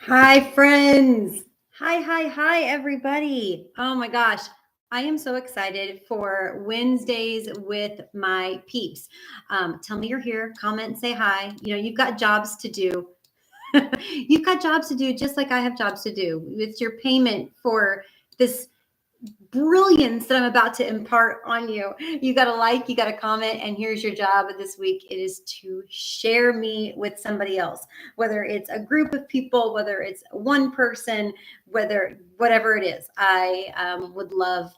Hi, friends. Hi, everybody. Oh my gosh. I am so excited for Wednesdays with my peeps. Tell me you're here, comment and say hi. You've got jobs to do. You've got jobs to do just like I have jobs to do. It's your payment for this brilliance that I'm about to impart on you. You got to like, you got to comment, and here's your job this week. It is to share me with somebody else, whether it's a group of people, whether it's one person, whatever it is. I would love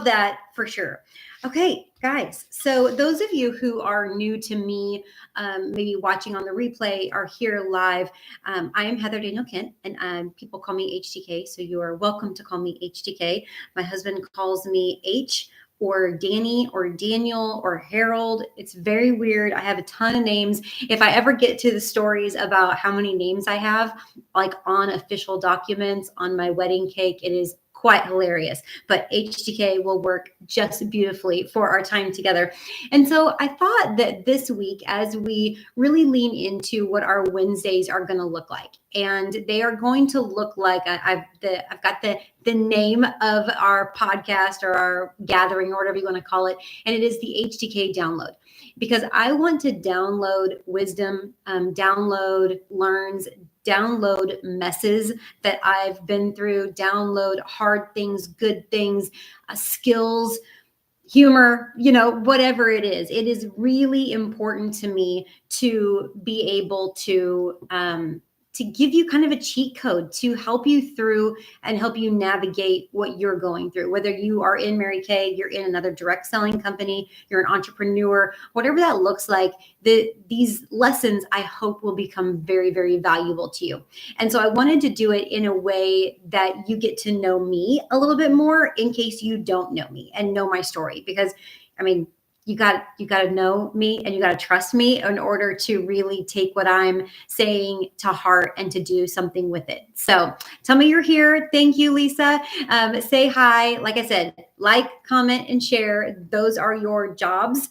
that for sure. Okay, guys. So those of you who are new to me, maybe watching on the replay, are here live. I am Heather Daniel Kent, and people call me HDK. So you are welcome to call me HDK. My husband calls me H or Danny or Daniel or Harold. It's very weird. I have a ton of names. If I ever get to the stories about how many names I have, like on official documents on my wedding cake, it is quite hilarious. But HDK will work just beautifully for our time together. And so I thought that this week, as we really lean into what our Wednesdays are going to look like, and they are going to look like I've got the name of our podcast or our gathering or whatever you want to call it, and it is the HDK download, because I want to download wisdom, download learns, download messes that I've been through, download hard things, good things, skills, humor, whatever it is. It is really important to me to be able to give you kind of a cheat code to help you through and help you navigate what you're going through. Whether you are in Mary Kay, you're in another direct selling company, you're an entrepreneur, whatever that looks like, these lessons I hope will become very, very valuable to you. And so I wanted to do it in a way that you get to know me a little bit more in case you don't know me and know my story. Because, I mean, you got to know me and you got to trust me in order to really take what I'm saying to heart and to do something with it. So tell me you're here. Thank you, Lisa. Say hi. Like I said, like, comment, and share. Those are your jobs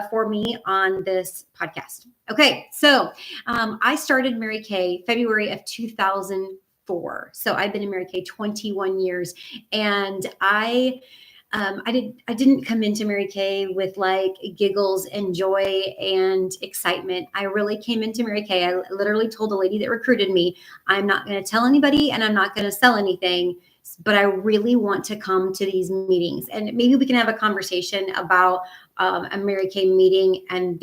for me on this podcast. Okay, so I started Mary Kay February of 2004. So I've been in Mary Kay 21 years, and I didn't come into Mary Kay with like giggles and joy and excitement. I really came into Mary Kay. I literally told the lady that recruited me, I'm not going to tell anybody and I'm not going to sell anything, but I really want to come to these meetings. And maybe we can have a conversation about a Mary Kay meeting and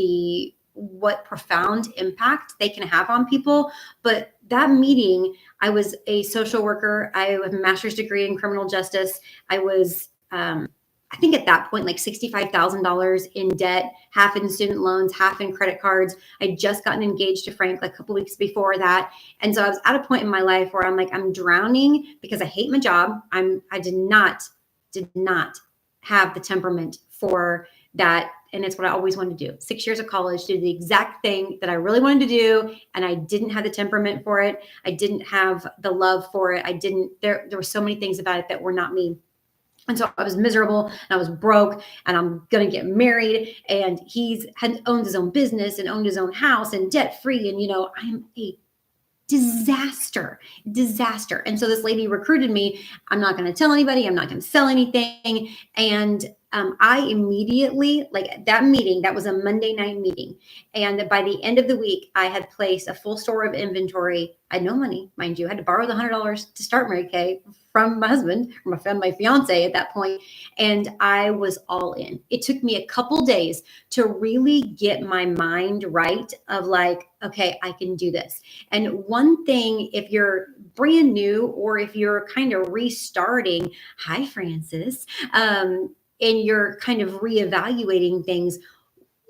what profound impact they can have on people. But that meeting, I was a social worker. I have a master's degree in criminal justice. I was I think at that point, like $65,000 in debt, half in student loans, half in credit cards. I'd just gotten engaged to Frank like a couple weeks before that. And so I was at a point in my life where I'm like, I'm drowning because I hate my job. I did not have the temperament for that. And it's what I always wanted to do. 6 years of college, did the exact thing that I really wanted to do. And I didn't have the temperament for it. I didn't have the love for it. There were so many things about it that were not me. And so I was miserable and I was broke, and I'm going to get married, and had owned his own business and owned his own house and debt free. And, I'm a disaster. And so this lady recruited me. I'm not going to tell anybody. I'm not going to sell anything. And I immediately, like that meeting, that was a Monday night meeting. And by the end of the week, I had placed a full store of inventory. I had no money, mind you. I had to borrow the $100 to start Mary Kay from my husband, or my fiance at that point. And I was all in. It took me a couple days to really get my mind right of like, okay, I can do this. And one thing, if you're brand new or if you're kind of restarting, hi, Francis, and you're kind of reevaluating things,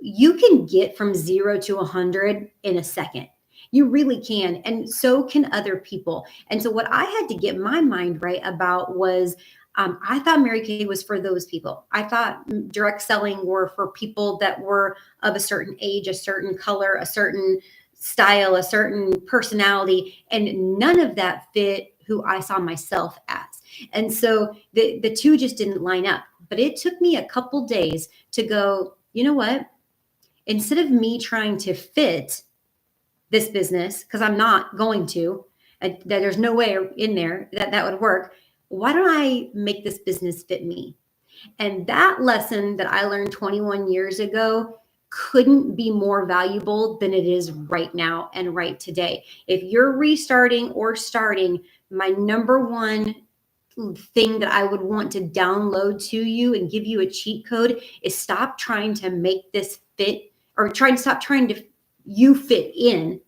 you can get from 0 to 100 in a second. You really can. And so can other people. And so what I had to get my mind right about was I thought Mary Kay was for those people. I thought direct selling were for people that were of a certain age, a certain color, a certain style, a certain personality. And none of that fit who I saw myself as. And so the two just didn't line up. But it took me a couple days to go, you know what? Instead of me trying to fit this business, because I'm not going to, that there's no way in there that that would work. Why don't I make this business fit me? And that lesson that I learned 21 years ago couldn't be more valuable than it is right now and right today. If you're restarting or starting, my number one thing that I would want to download to you and give you a cheat code is stop trying to make this fit, or stop trying to you fit in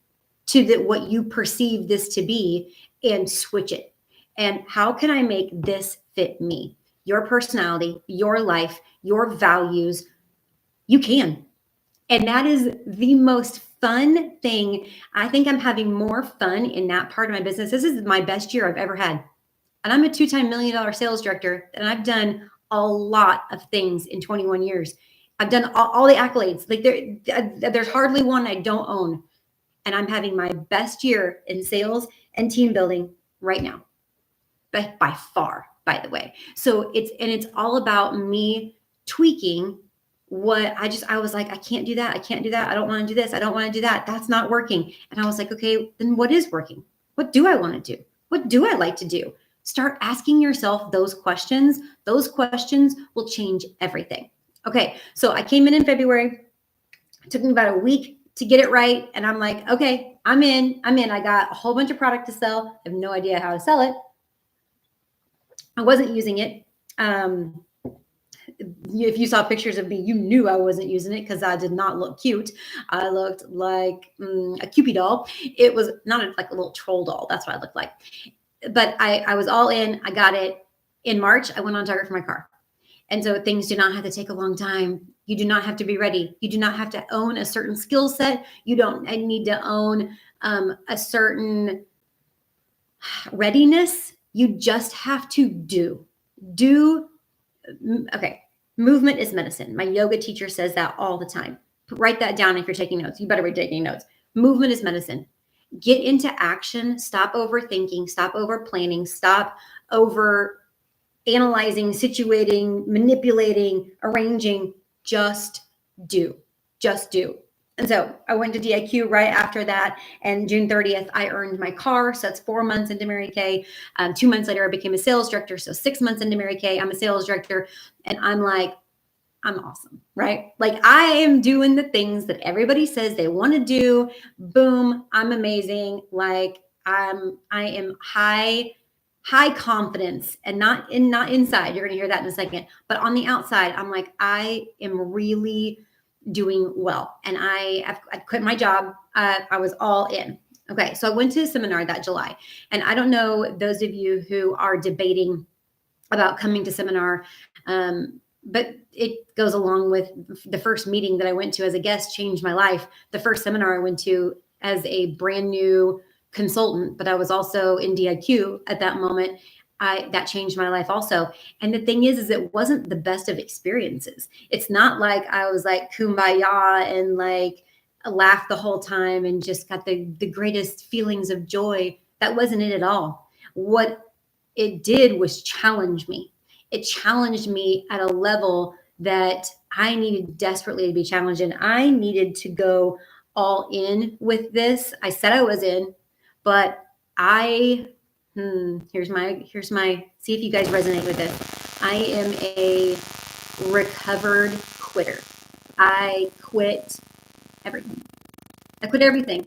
to what you perceive this to be, and switch it. And how can I make this fit me? Your personality, your life, your values. You can. And that is the most fun thing. I think I'm having more fun in that part of my business. This is my best year I've ever had. And I'm a 2-time $1 million sales director, and I've done a lot of things in 21 years. I've done all the accolades. Like there's hardly one I don't own. And I'm having my best year in sales and team building right now, by far, by the way. So it's all about me tweaking what I was like, I can't do that. I can't do that. I don't want to do this. I don't want to do that. That's not working. And I was like, okay, then what is working? What do I want to do? What do I like to do? Start asking yourself those questions. Those questions will change everything. Okay, so I came in February. It took me about a week to get it right. And I'm like, okay, I'm in. I got a whole bunch of product to sell. I have no idea how to sell it. I wasn't using it. If you saw pictures of me, you knew I wasn't using it because I did not look cute. I looked like a Cupid doll. It was not like a little troll doll. That's what I looked like. But I was all in. I got it. In March, I went on Target for my car. And so things do not have to take a long time. You do not have to be ready. You do not have to own a certain skill set. You don't need to own a certain readiness. You just have to do. Okay. Movement is medicine. My yoga teacher says that all the time. Write that down if you're taking notes. You better be taking notes. Movement is medicine. Get into action. Stop overthinking. Stop over planning. Stop over analyzing, situating, manipulating, arranging. Just do. Just do. And so I went to DIQ right after that. And June 30th, I earned my car. So that's 4 months into Mary Kay. 2 months later, I became a sales director. So 6 months into Mary Kay, I'm a sales director. And I'm like, I'm awesome, right? Like I am doing the things that everybody says they want to do. Boom, I'm amazing. Like I am high confidence, and not inside. You're going to hear that in a second. But on the outside, I'm like, I am really doing well. And I quit my job. I was all in. Okay. So I went to a seminar that July, and I don't know those of you who are debating about coming to seminar, but it goes along with the first meeting that I went to as a guest changed my life. The first seminar I went to as a brand new consultant, but I was also in DIQ at that moment. That changed my life also. And the thing is it wasn't the best of experiences. It's not like I was like kumbaya and like laughed the whole time and just got the greatest feelings of joy. That wasn't it at all. What it did was challenge me. It challenged me at a level that I needed desperately to be challenged in. I needed to go all in with this. I said I was in, but here's my, see if you guys resonate with this. I am a recovered quitter. I quit everything.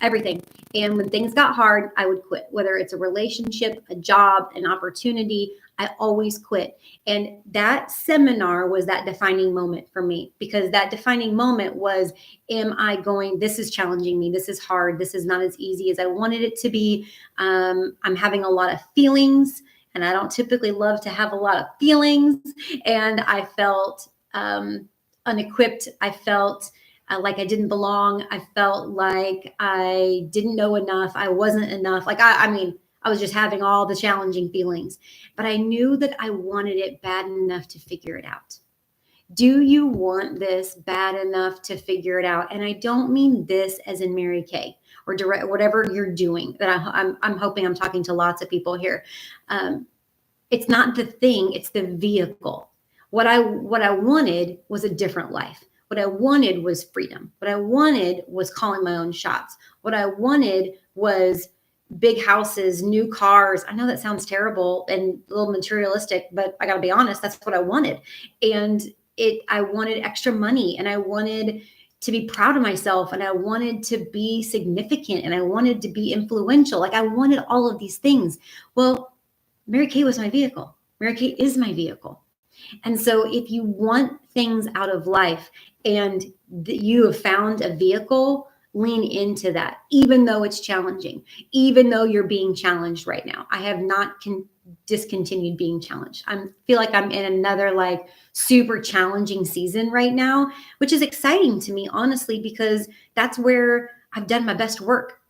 Everything. And when things got hard, I would quit, whether it's a relationship, a job, an opportunity. I always quit. And that seminar was that defining moment for me, because that defining moment was, this is challenging me. This is hard. This is not as easy as I wanted it to be. I'm having a lot of feelings, and I don't typically love to have a lot of feelings. And I felt unequipped. I felt like I didn't belong. I felt like I didn't know enough. I wasn't enough. Like, I was just having all the challenging feelings, but I knew that I wanted it bad enough to figure it out. Do you want this bad enough to figure it out? And I don't mean this as in Mary Kay or direct, whatever you're doing. That I'm hoping I'm talking to lots of people here. It's not the thing, it's the vehicle. What I wanted was a different life. What I wanted was freedom. What I wanted was calling my own shots. What I wanted was big houses, new cars. I know that sounds terrible and a little materialistic, but I got to be honest, that's what I wanted. And I wanted extra money, and I wanted to be proud of myself, and I wanted to be significant, and I wanted to be influential. Like I wanted all of these things. Well, Mary Kay was my vehicle. Mary Kay is my vehicle. And so if you want things out of life and you have found a vehicle, lean into that, even though it's challenging, even though you're being challenged right now. I have not discontinued being challenged. I feel like I'm in another like super challenging season right now, which is exciting to me, honestly, because that's where I've done my best work.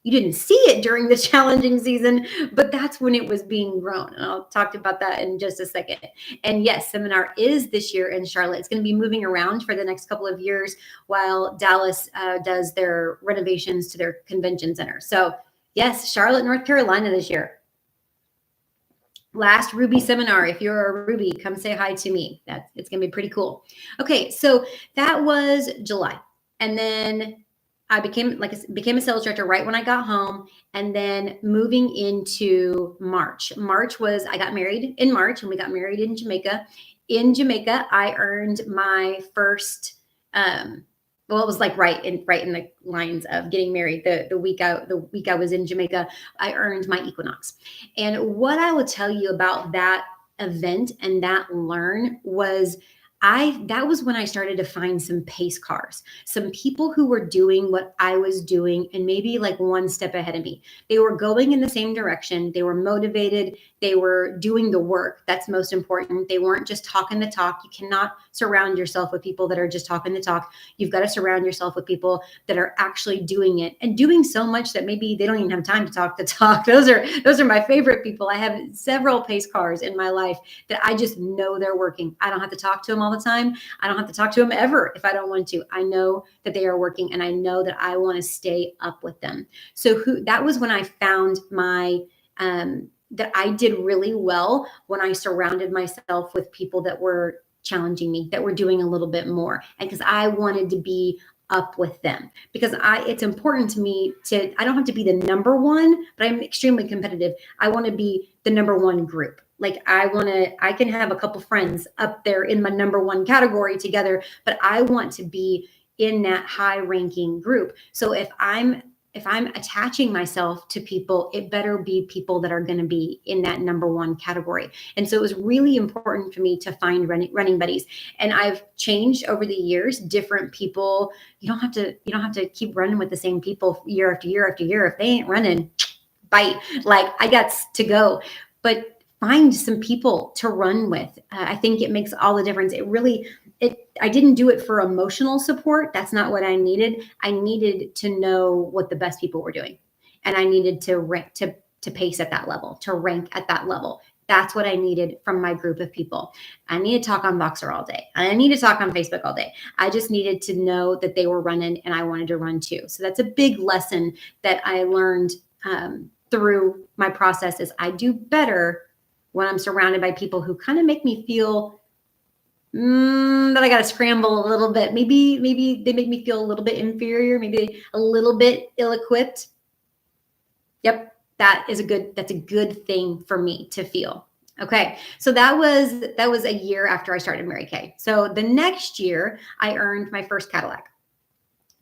You didn't see it during the challenging season, but that's when it was being grown. And I'll talk about that in just a second. And yes, seminar is this year in Charlotte. It's going to be moving around for the next couple of years while Dallas does their renovations to their convention center. So yes, Charlotte, North Carolina this year. Last Ruby seminar. If you're a Ruby, come say hi to me. It's going to be pretty cool. Okay, so that was July. And then I became a sales director right when I got home, and then moving into March. I got married in March, and we got married in Jamaica. In Jamaica, I earned my first. Well, it was like right in the lines of getting married. The week I was in Jamaica, I earned my Equinox. And what I will tell you about that event and that learn was that was when I started to find some pace cars, some people who were doing what I was doing and maybe like one step ahead of me. They were going in the same direction. They were motivated. They were doing the work. That's most important. They weren't just talking the talk. You cannot surround yourself with people that are just talking the talk. You've got to surround yourself with people that are actually doing it and doing so much that maybe they don't even have time to talk the talk. Those are my favorite people. I have several pace cars in my life that I just know they're working. I don't have to talk to them all the time. I don't have to talk to them ever if I don't want to. I know that they are working, and I know that I want to stay up with them. So that was when I found my that I did really well when I surrounded myself with people that were challenging me, that were doing a little bit more, and because I wanted to be up with them, because it's important to me I don't have to be the number one, but I'm extremely competitive. I want to be the number one group. Like I can have a couple friends up there in my number one category together, but I want to be in that high ranking group. So if I'm attaching myself to people, it better be people that are going to be in that number one category. And so it was really important for me to find running buddies. And I've changed over the years, different people. You don't have to keep running with the same people year after year after year. If they ain't running, bite. Like I got to go. But find some people to run with. I think it makes all the difference. I didn't do it for emotional support. That's not what I needed. I needed to know what the best people were doing. And I needed to rank, to pace at that level, to rank at that level. That's what I needed from my group of people. I need to talk on Voxer all day. I need to talk on Facebook all day. I just needed to know that they were running and I wanted to run too. So that's a big lesson that I learned through my process is I do better when I'm surrounded by people who kind of make me feel that I got to scramble a little bit. Maybe they make me feel a little bit inferior, maybe a little bit ill-equipped. Yep, that's a good thing for me to feel. Okay, so that was a year after I started Mary Kay. So the next year, I earned my first Cadillac.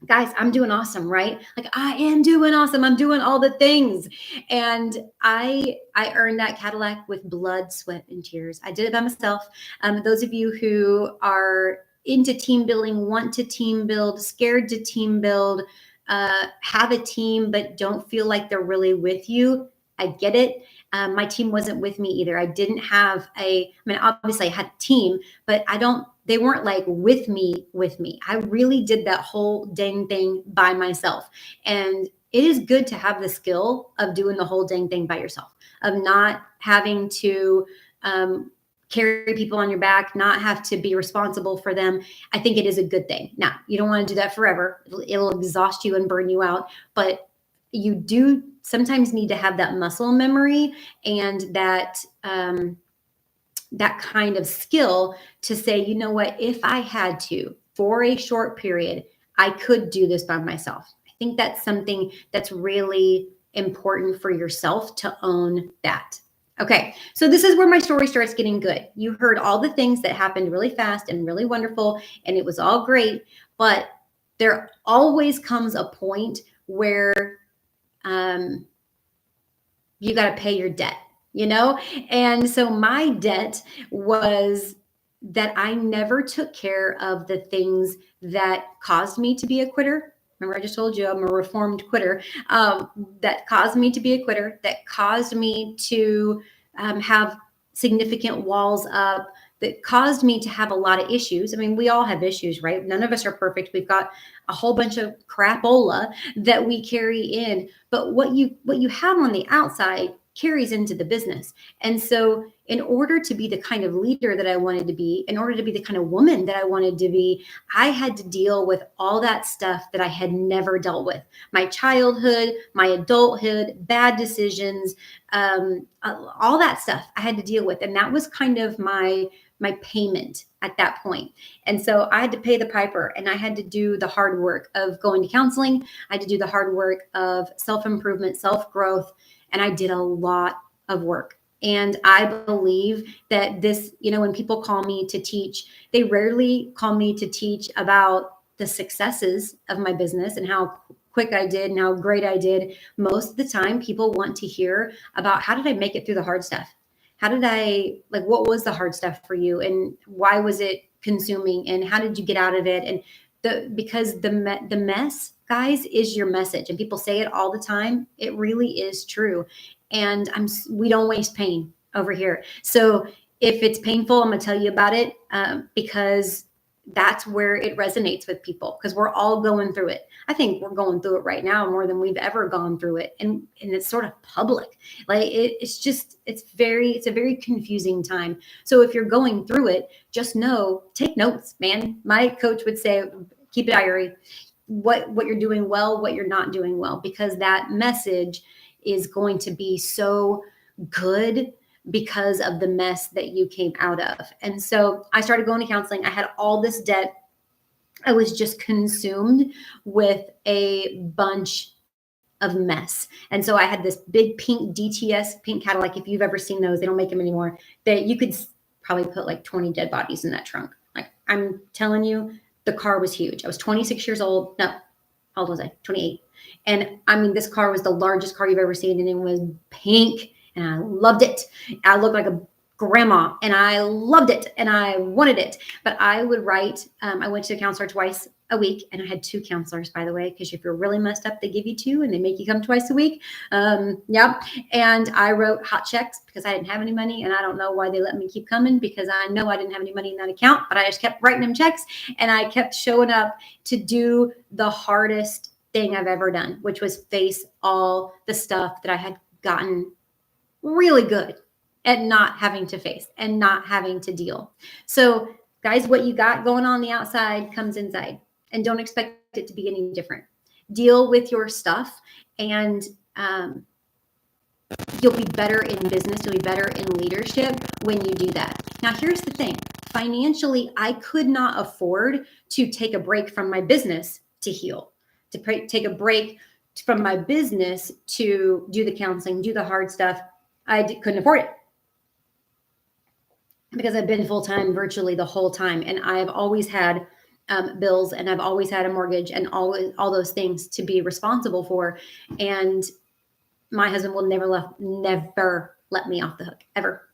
Guys, I'm doing awesome, right? Like I am doing awesome. I'm doing all the things. And I earned that Cadillac with blood, sweat, and tears. I did it by myself. Those of you who are into team building, want to team build, scared to team build, have a team, but don't feel like they're really with you, I get it. My team wasn't with me either. I didn't have obviously I had a team, but they weren't like with me. I really did that whole dang thing by myself. And it is good to have the skill of doing the whole dang thing by yourself, of not having to carry people on your back, not have to be responsible for them. I think it is a good thing. Now, you don't want to do that forever. It'll exhaust you and burn you out, but you do sometimes need to have that muscle memory and that kind of skill to say, you know what, if I had to, for a short period, I could do this by myself. I think that's something that's really important for yourself to own that. Okay, so this is where my story starts getting good. You heard all the things that happened really fast and really wonderful, and it was all great, but there always comes a point where you got to pay your debt, you know? And so my debt was that I never took care of the things that caused me to be a quitter. Remember, I just told you I'm a reformed quitter. That caused me to be a quitter, that caused me to have significant walls up, that caused me to have a lot of issues. I mean, we all have issues, right? None of us are perfect. We've got a whole bunch of crapola that we carry in, but what you have on the outside carries into the business. And so in order to be the kind of leader that I wanted to be, in order to be the kind of woman that I wanted to be, I had to deal with all that stuff that I had never dealt with. My childhood, my adulthood, bad decisions, all that stuff I had to deal with. And that was kind of my payment at that point. And so I had to pay the piper, and I had to do the hard work of going to counseling. I had to do the hard work of self-improvement, self-growth, and I did a lot of work. And I believe that this, when people call me to teach, they rarely call me to teach about the successes of my business and how quick I did and how great I did. Most of the time, people want to hear about how did I make it through the hard stuff? How did what was the hard stuff for you, and why was it consuming, and how did you get out of it? And because the mess, guys, is your message, and people say it all the time. It really is true. And we don't waste pain over here. So if it's painful, I'm gonna tell you about it because that's where it resonates with people, because we're all going through it. I think we're going through it right now more than we've ever gone through it. And it's sort of public. Like it's a very confusing time. So if you're going through it, just know, take notes, man. My coach would say, keep a diary, what you're doing well, what you're not doing well, because that message is going to be so good because of the mess that you came out of. And so I started going to counseling. I had all this debt. I was just consumed with a bunch of mess. And so I had this big pink DTS, pink Cadillac. If you've ever seen those, they don't make them anymore, that you could probably put like 20 dead bodies in that trunk. Like, I'm telling you, the car was huge. I was 26 years old. No, how old was I? 28. And I mean, this car was the largest car you've ever seen, and it was pink, and I loved it. I looked like a grandma, and I loved it, and I wanted it. But I would write, I went to a counselor twice a week, and I had 2 counselors, by the way, because if you're really messed up, they give you 2 and they make you come twice a week. Yep. And I wrote hot checks because I didn't have any money, and I don't know why they let me keep coming, because I know I didn't have any money in that account, but I just kept writing them checks, and I kept showing up to do the hardest thing I've ever done, which was face all the stuff that I had gotten really good at not having to face and not having to deal. So guys, what you got going on the outside comes inside, and don't expect it to be any different. Deal with your stuff, and you'll be better in business. You'll be better in leadership when you do that. Now, here's the thing. Financially, I could not afford to take a break from my business to heal, to take a break from my business to do the counseling, do the hard stuff. Couldn't afford it, because I've been full-time virtually the whole time. And I've always had bills, and I've always had a mortgage, and all those things to be responsible for. And my husband will never let me off the hook, ever.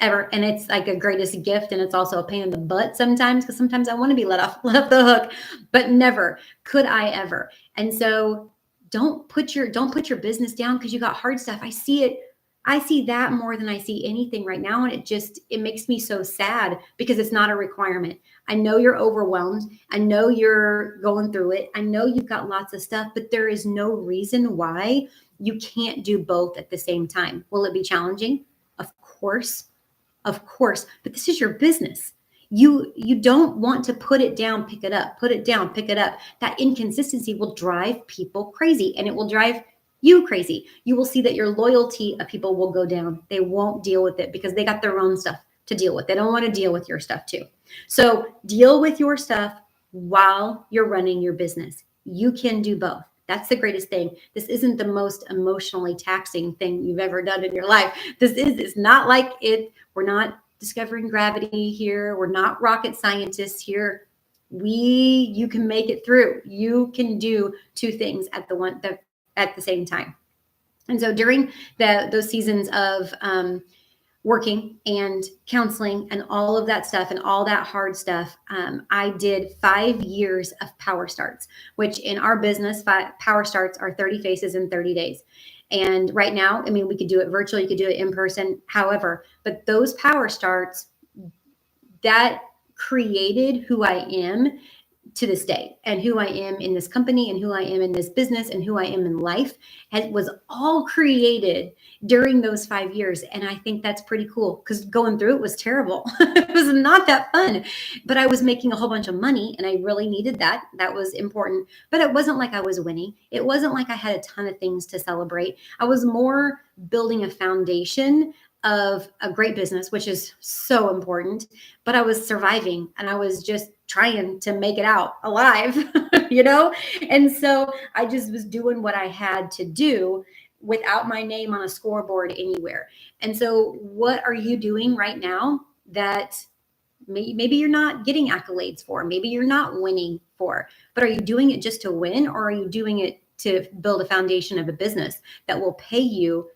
And it's like a greatest gift. And it's also a pain in the butt sometimes, because sometimes I want to be let off the hook, but never could I ever. And so don't put your business down because you got hard stuff. I see that more than I see anything right now. And it makes me so sad, because it's not a requirement. I know you're overwhelmed. I know you're going through it. I know you've got lots of stuff, but there is no reason why you can't do both at the same time. Will it be challenging? Of course, but this is your business. You don't want to put it down, pick it up, put it down, pick it up. That inconsistency will drive people crazy, and it will drive you crazy. You will see that your loyalty of people will go down. They won't deal with it because they got their own stuff to deal with. They don't want to deal with your stuff too. So deal with your stuff while you're running your business. You can do both. That's the greatest thing. This isn't the most emotionally taxing thing you've ever done in your life. It's not like it. We're not discovering gravity here. We're not rocket scientists here. You can make it through. You can do two things at the same time. And so during those seasons of working and counseling and all of that stuff and all that hard stuff, I did 5 years of power starts, which in our business, power starts are 30 faces in 30 days. And right now, I mean, we could do it virtual, you could do it in person, however, but those power starts, that created who I am to this day, and who I am in this company, and who I am in this business, and who I am in life, was all created during those 5 years. And I think that's pretty cool, because going through it was terrible. It was not that fun, but I was making a whole bunch of money, and I really needed that. That was important, but it wasn't like I was winning. It wasn't like I had a ton of things to celebrate. I was more building a foundation of a great business, which is so important, but I was surviving, and I was just trying to make it out alive, you know? And so I just was doing what I had to do without my name on a scoreboard anywhere. And so what are you doing right now that maybe you're not getting accolades for, maybe you're not winning for, but are you doing it just to win, or are you doing it to build a foundation of a business that will pay you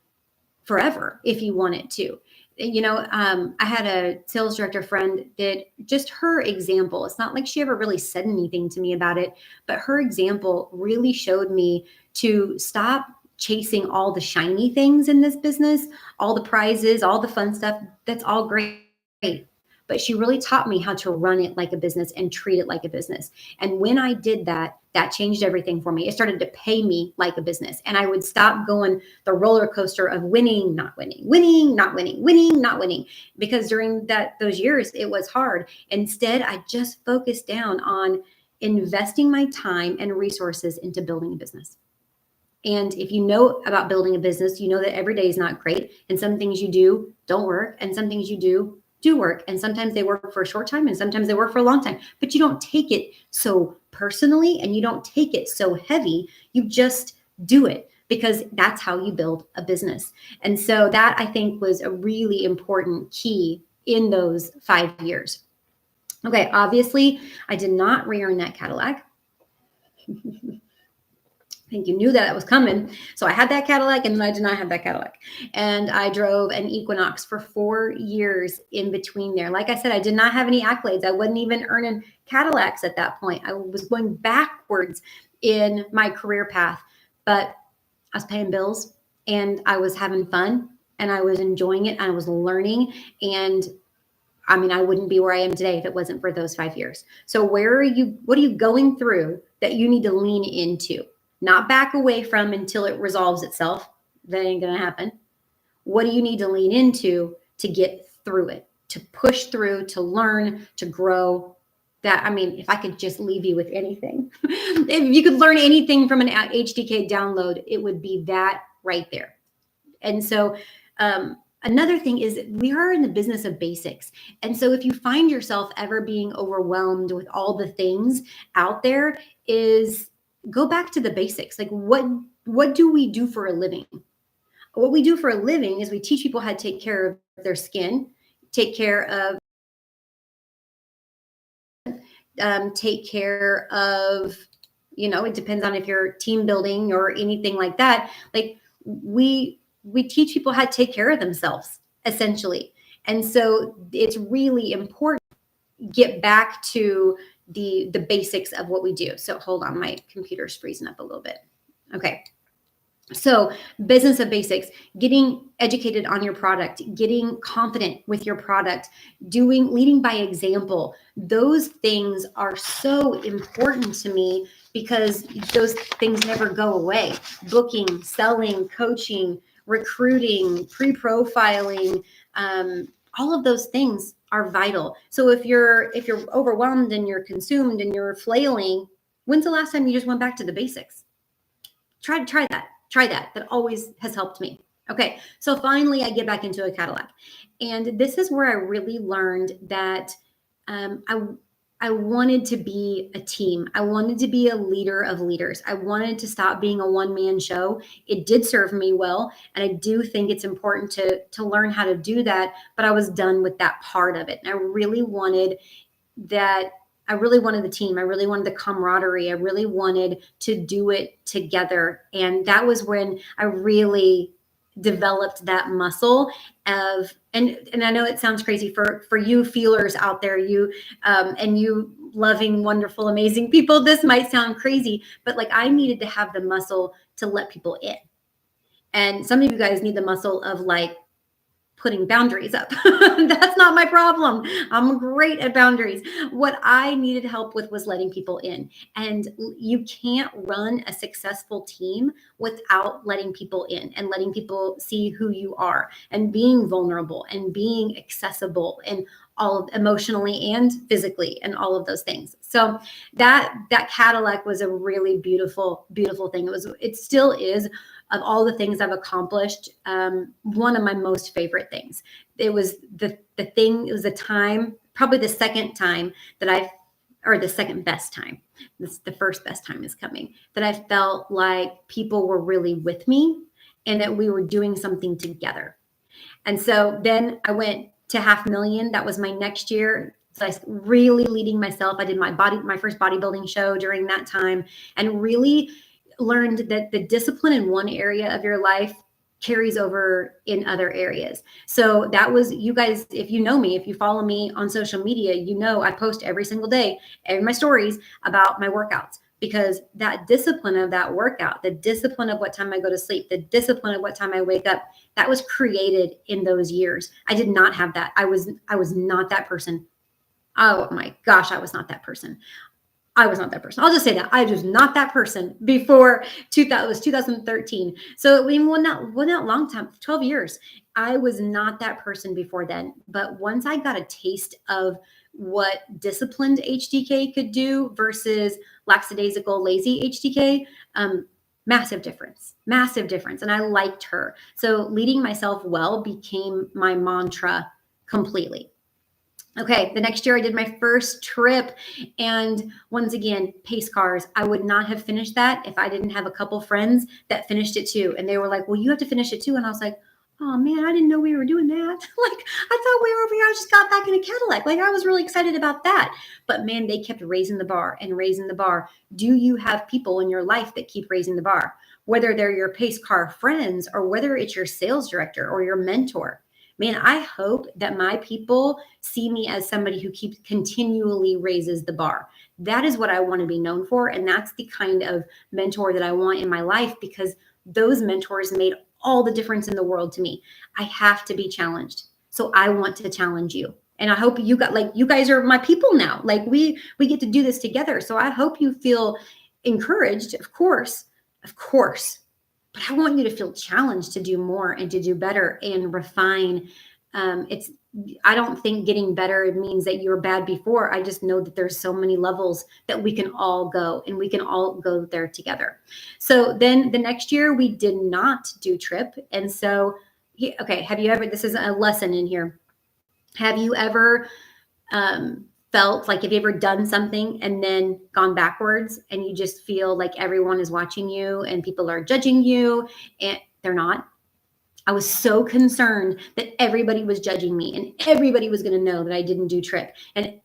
forever if you want it to? I had a sales director friend that just her example, it's not like she ever really said anything to me about it, but her example really showed me to stop chasing all the shiny things in this business, all the prizes, all the fun stuff. That's all great. But she really taught me how to run it like a business and treat it like a business. And when I did that, that changed everything for me. It started to pay me like a business. And I would stop going the roller coaster of winning, not winning, winning, not winning, winning, not winning. Because during those years, it was hard. Instead, I just focused down on investing my time and resources into building a business. And if you know about building a business, you know that every day is not great. And some things you do don't work. And some things you do work. And sometimes they work for a short time, and sometimes they work for a long time. But you don't take it so personally, and you don't take it so heavy. You just do it, because that's how you build a business. And so that, I think, was a really important key in those 5 years. Okay, obviously, I did not re-earn that Cadillac. I think you knew that it was coming. So I had that Cadillac, and then I did not have that Cadillac. And I drove an Equinox for 4 years in between there. Like I said, I did not have any accolades. I wasn't even earning Cadillacs at that point. I was going backwards in my career path, but I was paying bills, and I was having fun, and I was enjoying it, and I was learning. And I mean, I wouldn't be where I am today if it wasn't for those 5 years. So what are you going through that you need to lean into? Not back away from until it resolves itself. That ain't going to happen. What do you need to lean into to get through it, to push through, to learn, to grow? That, I mean, if I could just leave you with anything, if you could learn anything from an HDK download, it would be that right there. And so, another thing is, we are in the business of basics. And so if you find yourself ever being overwhelmed with all the things out there, is go back to the basics. Like, what do we do for a living? What we do for a living is we teach people how to take care of their skin, take care of it depends on if you're team building or anything like that. Like, we teach people how to take care of themselves, essentially. And so it's really important to get back to the basics of what we do. So hold on, my computer's freezing up a little bit. Okay. So business of basics, getting educated on your product, getting confident with your product, leading by example. Those things are so important to me, because those things never go away. Booking, selling, coaching, recruiting, pre-profiling, all of those things are vital. So if you're overwhelmed and you're consumed and you're flailing, when's the last time you just went back to the basics? Try that. Try that. That always has helped me. Okay, so finally I get back into a Cadillac. And this is where I really learned that I wanted to be a team. I wanted to be a leader of leaders. I wanted to stop being a one-man show. It did serve me well, and I do think it's important to learn how to do that, but I was done with that part of it. And I really wanted that. I really wanted the team. I really wanted the camaraderie. I really wanted to do it together. And that was when I really developed that muscle of, and I know it sounds crazy for you feelers out there, you and you loving, wonderful, amazing people, this might sound crazy, but like I needed to have the muscle to let people in. And some of you guys need the muscle of like putting boundaries up. That's not my problem. I'm great at boundaries. What I needed help with was letting people in. And you can't run a successful team without letting people in and letting people see who you are and being vulnerable and being accessible and all of emotionally and physically and all of those things. So that Cadillac was a really beautiful, beautiful thing. It still is, of all the things I've accomplished, one of my most favorite things. It was the thing, it was a time, probably the second time that or the second best time, the first best time is coming, that I felt like people were really with me and that we were doing something together. And so then I went to 500,000. That was my next year. So I was really leading myself. I did my first bodybuilding show during that time, and really learned that the discipline in one area of your life carries over in other areas. So that was, you guys, if you know me, if you follow me on social media, you know I post every single day in my stories about my workouts, because that discipline of that workout, the discipline of what time I go to sleep, the discipline of what time I wake up, that was created in those years. I did not have that. I was not that person. Oh my gosh, I was not that person. I was not that person. I'll just say that I was not that person before 2000, it was 2013. So we went out long time, 12 years. I was not that person before then. But once I got a taste of what disciplined HDK could do versus lackadaisical, lazy HDK, massive difference, massive difference. And I liked her. So leading myself well became my mantra completely. Okay, the next year I did my first trip, and once again, pace cars. I would not have finished that if I didn't have a couple friends that finished it too. And they were like, well, you have to finish it too. And I was like, oh man, I didn't know we were doing that. Like, I thought we were over here. I just got back in a Cadillac. Like, I was really excited about that. But man, they kept raising the bar and raising the bar. Do you have people in your life that keep raising the bar? Whether they're your pace car friends or whether it's your sales director or your mentor. Man, I hope that my people see me as somebody who keeps continually raises the bar. That is what I want to be known for. And that's the kind of mentor that I want in my life, because those mentors made all the difference in the world to me. I have to be challenged. So I want to challenge you. And I hope you guys are my people now. Like we get to do this together. So I hope you feel encouraged, of course. But I want you to feel challenged to do more and to do better and refine. I don't think getting better means that you're bad before. I just know that there's so many levels that we can all go, and we can all go there together. So then the next year we did not do trip. And so, okay, have you ever, this is a lesson in here. Have you ever felt like, have you ever done something and then gone backwards and you just feel like everyone is watching you and people are judging you, and they're not? I was so concerned that everybody was judging me and everybody was going to know that I didn't do trip. And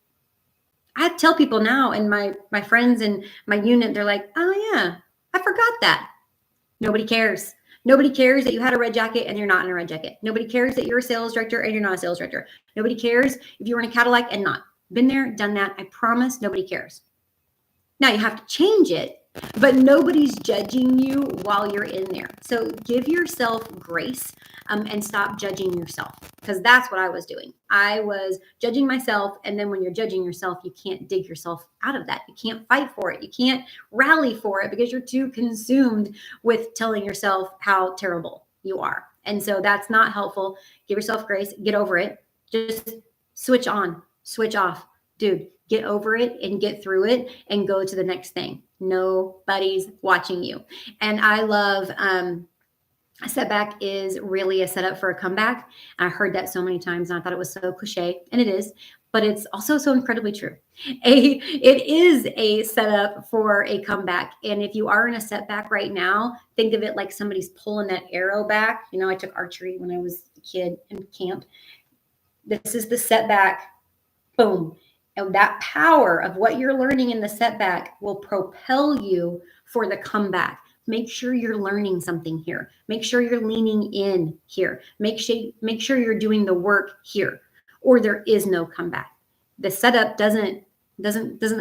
I tell people now, and my friends in my unit, they're like, oh yeah, I forgot that. Nobody cares. Nobody cares that you had a red jacket and you're not in a red jacket. Nobody cares that you're a sales director and you're not a sales director. Nobody cares if you were in a Cadillac and not. Been there, done that. I promise nobody cares. Now you have to change it, but nobody's judging you while you're in there. So give yourself grace and stop judging yourself, because that's what I was doing. I was judging myself. And then when you're judging yourself, you can't dig yourself out of that. You can't fight for it. You can't rally for it because you're too consumed with telling yourself how terrible you are. And so that's not helpful. Give yourself grace, get over it. Just switch on, switch off. Dude, get over it and get through it and go to the next thing. Nobody's watching you. And I love a setback is really a setup for a comeback. I heard that so many times and I thought it was so cliche, and it is. but it's also so incredibly true. It is a setup for a comeback. And if you are in a setback right now, think of it like somebody's pulling that arrow back. I took archery when I was a kid in camp. This is the setback. Boom. And that power of what you're learning in the setback will propel you for the comeback. Make sure you're learning something here. Make sure you're leaning in here. Make sure you're doing the work here, or there is no comeback. The setup doesn't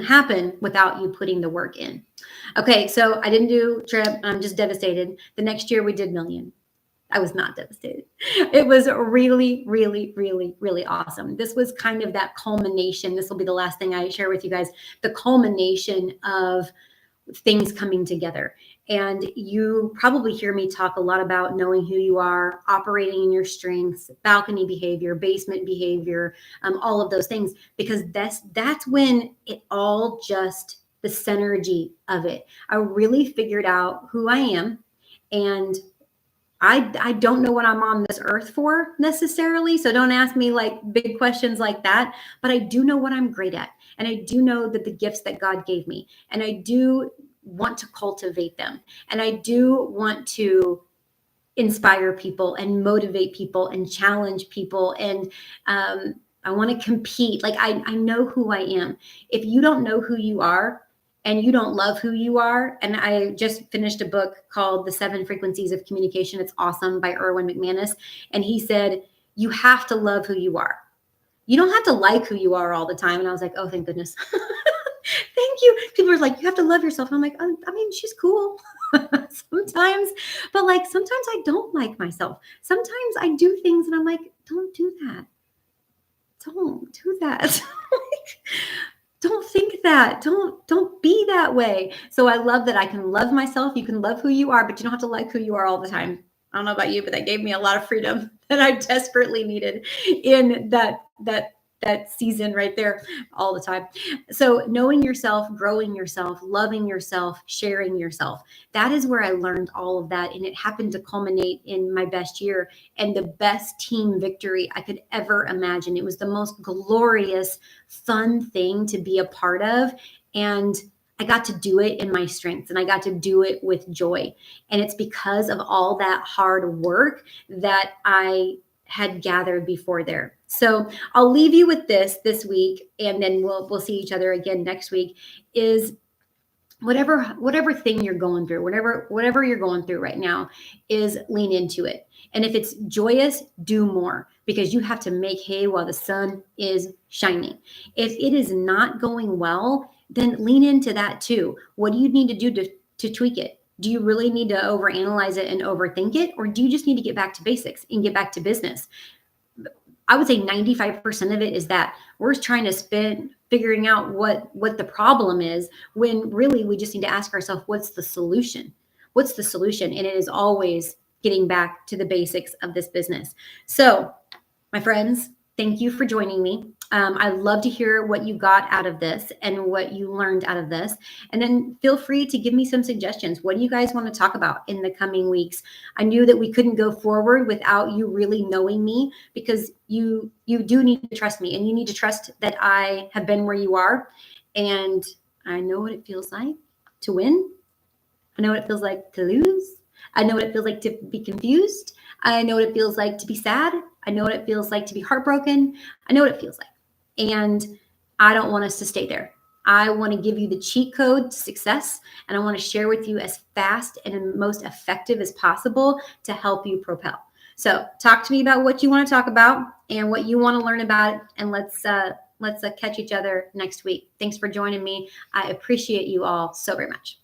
happen without you putting the work in. Okay, so I didn't do trip. I'm just devastated. The next year we did million. I was not devastated. It was really, really, really, really awesome. This was kind of that culmination. This will be the last thing I share with you guys, the culmination of things coming together. And you probably hear me talk a lot about knowing who you are, operating in your strengths, balcony behavior, basement behavior, all of those things, because that's when it all just, the synergy of it. I really figured out who I am, and I don't know what I'm on this earth for necessarily. So don't ask me like big questions like that, but I do know what I'm great at. And I do know that the gifts that God gave me, and I do want to cultivate them. And I do want to inspire people and motivate people and challenge people. And I want to compete. Like I know who I am. If you don't know who you are, and you don't love who you are. And I just finished a book called The 7 Frequencies of Communication. It's awesome, by Erwin McManus. And he said, you have to love who you are. You don't have to like who you are all the time. And I was like, oh, thank goodness. Thank you. People are like, you have to love yourself. And I'm like, I mean, she's cool sometimes, but like, sometimes I don't like myself. Sometimes I do things and I'm like, don't do that. Don't do that. Don't think that. Don't be that way. So I love that I can love myself. You can love who you are, but you don't have to like who you are all the time. I don't know about you, but that gave me a lot of freedom that I desperately needed in that season right there all the time. So knowing yourself, growing yourself, loving yourself, sharing yourself. That is where I learned all of that. And it happened to culminate in my best year and the best team victory I could ever imagine. It was the most glorious, fun thing to be a part of. And I got to do it in my strengths, and I got to do it with joy. And it's because of all that hard work that I had gathered before there. So I'll leave you with this week, and then we'll see each other again next week. Is whatever thing you're going through, whatever you're going through right now, is lean into it. And if it's joyous, do more, because you have to make hay while the sun is shining. If it is not going well, then lean into that too. What do you need to do to tweak it? Do you really need to overanalyze it and overthink it? Or do you just need to get back to basics and get back to business? I would say 95% of it is that we're trying to spend figuring out what the problem is, when really we just need to ask ourselves, what's the solution? What's the solution? And it is always getting back to the basics of this business. So, my friends, thank you for joining me. I'd love to hear what you got out of this and what you learned out of this. And then feel free to give me some suggestions. What do you guys want to talk about in the coming weeks? I knew that we couldn't go forward without you really knowing me, because you do need to trust me, and you need to trust that I have been where you are. And I know what it feels like to win. I know what it feels like to lose. I know what it feels like to be confused. I know what it feels like to be sad. I know what it feels like to be heartbroken. I know what it feels like. And I don't want us to stay there. I want to give you the cheat code to success, and I want to share with you as fast and most effective as possible to help you propel. So talk to me about what you want to talk about and what you want to learn about it, and let's catch each other next week. Thanks for joining me. I appreciate you all so very much.